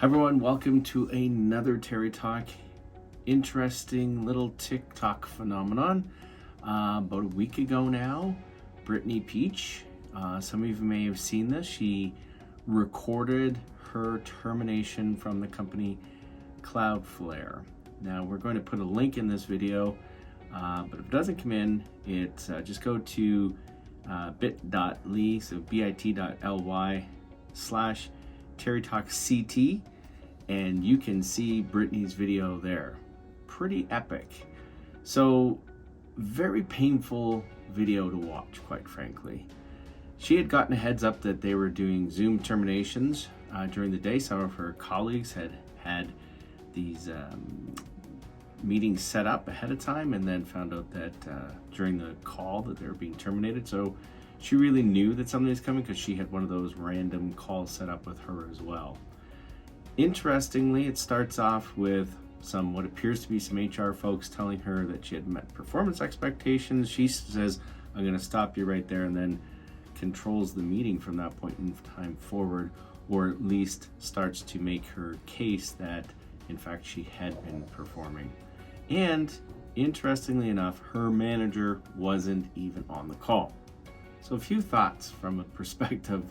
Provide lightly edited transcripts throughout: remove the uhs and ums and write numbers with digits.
Hi everyone, welcome to another Terry Talk. Interesting little TikTok phenomenon. About a week ago now, Britney Peach, some of you may have seen this, she recorded her termination from the company Cloudflare. Now we're going to put a link in this video, but if it doesn't come in, just go to bit.ly, so bit.ly/TerryTalkCT, and you can see Britney's video there. Pretty epic. So, very painful video to watch, quite frankly. She had gotten a heads up that they were doing Zoom terminations during the day. Some of her colleagues had these meetings set up ahead of time, and then found out that during the call that they were being terminated. So she really knew that something was coming because she had one of those random calls set up with her as well. Interestingly, it starts off with what appears to be some HR folks telling her that she had met performance expectations. She says, "I'm going to stop you right there," and then controls the meeting from that point in time forward, or at least starts to make her case that in fact she had been performing. And interestingly enough, her manager wasn't even on the call. So a few thoughts from a perspective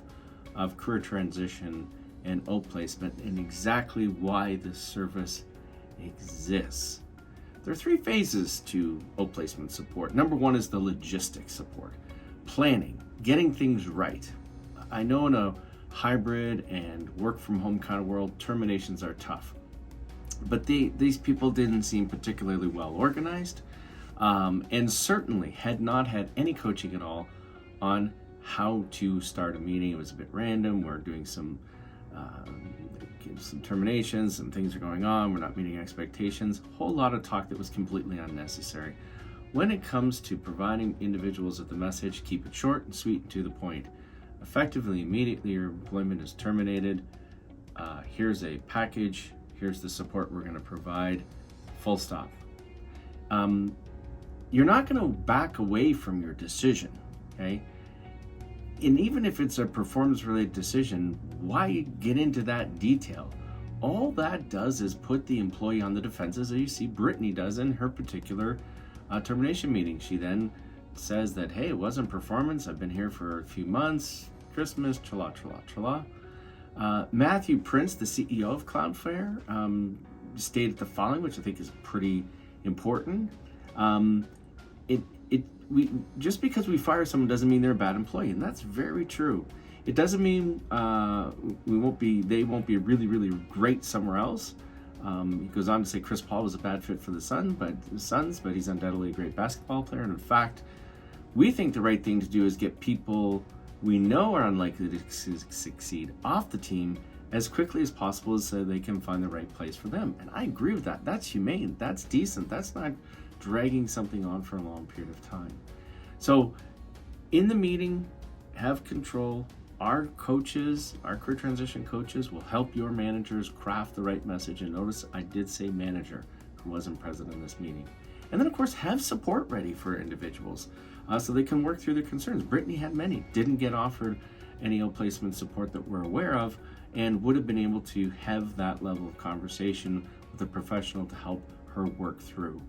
of career transition and outplacement and exactly why this service exists. There are three phases to outplacement support. Number one is the logistics support, planning, getting things right. I know in a hybrid and work from home kind of world, terminations are tough. But these people didn't seem particularly well organized, and certainly had not had any coaching at all on how to start a meeting. It was a bit random. We're doing some terminations, some things are going on, we're not meeting expectations. A whole lot of talk that was completely unnecessary. When it comes to providing individuals with the message, keep it short and sweet and to the point. Effectively, immediately your employment is terminated. Here's a package. Here's the support we're going to provide. Full stop. You're not going to back away from your decision, okay? And even if it's a performance-related decision, why get into that detail? All that does is put the employee on the defenses, as you see Britney does in her particular termination meeting. She then says that, hey, it wasn't performance. I've been here for a few months. Christmas, chala, chala, chala. Matthew Prince, the CEO of Cloudflare, stated the following, which I think is pretty important. Just because we fire someone doesn't mean they're a bad employee, and that's very true. It doesn't mean they won't be really, really great somewhere else. He goes on to say Chris Paul was a bad fit for the Suns, but he's undoubtedly a great basketball player. And in fact, we think the right thing to do is get people we know are unlikely to succeed off the team as quickly as possible so they can find the right place for them. And I agree with that. That's humane. That's decent. That's not dragging something on for a long period of time. So in the meeting, have control. Our coaches, our career transition coaches, will help your managers craft the right message. And notice I did say manager, who wasn't present in this meeting. And then of course have support ready for individuals so they can work through their concerns. Britney had many, didn't get offered any outplacement support that we're aware of, and would have been able to have that level of conversation with a professional to help her work through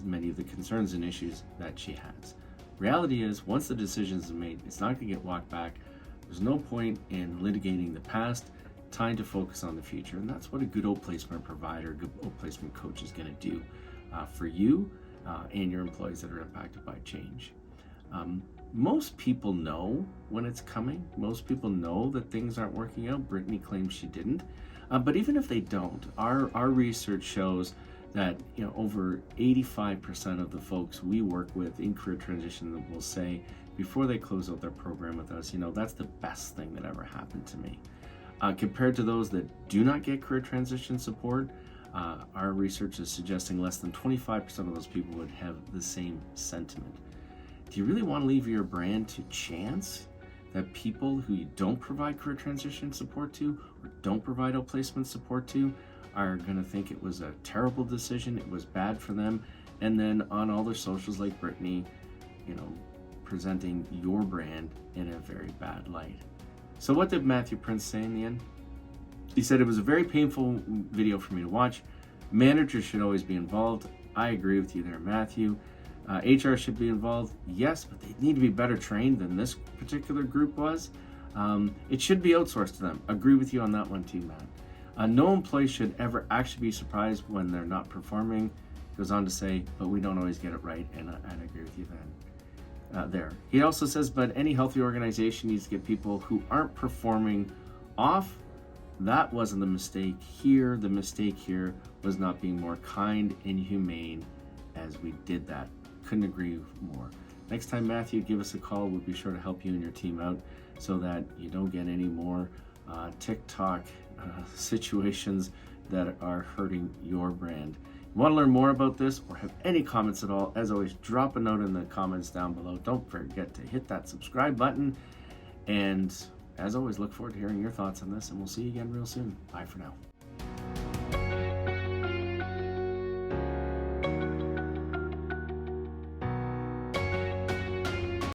many of the concerns and issues that she has. Reality is, once the decision is made, it's not going to get walked back. There's no point in litigating the past. Time to focus on the future, and that's what a good outplacement provider, good outplacement coach is going to do for you and your employees that are impacted by change. Most people know when it's coming. Most people know that things aren't working out. Britney claims she didn't, but even if they don't, our research shows that over 85% of the folks we work with in career transition will say before they close out their program with us, that's the best thing that ever happened to me. Compared to those that do not get career transition support, our research is suggesting less than 25% of those people would have the same sentiment. Do you really want to leave your brand to chance that people who you don't provide career transition support to or don't provide outplacement support to are going to think it was a terrible decision, it was bad for them, and then on all their socials like Britney, presenting your brand in a very bad light? So what did Matthew Prince say in the end? He said, it was a very painful video for me to watch. Managers should always be involved. I agree with you there, Matthew. HR should be involved, yes, but they need to be better trained than this particular group was. It should be outsourced to them. Agree with you on that one too, Matt. No employee should ever actually be surprised when they're not performing. Goes on to say, but we don't always get it right, and I agree with you then. There. He also says, but any healthy organization needs to get people who aren't performing off. That wasn't the mistake here. The mistake here was not being more kind and humane as we did that. Couldn't agree more. Next time, Matthew, give us a call. We'll be sure to help you and your team out so that you don't get any more TikTok situations that are hurting your brand. Want to learn more about this or have any comments at all? As always, drop a note in the comments down below. Don't forget to hit that subscribe button. And as always, look forward to hearing your thoughts on this, and we'll see you again real soon. Bye for now.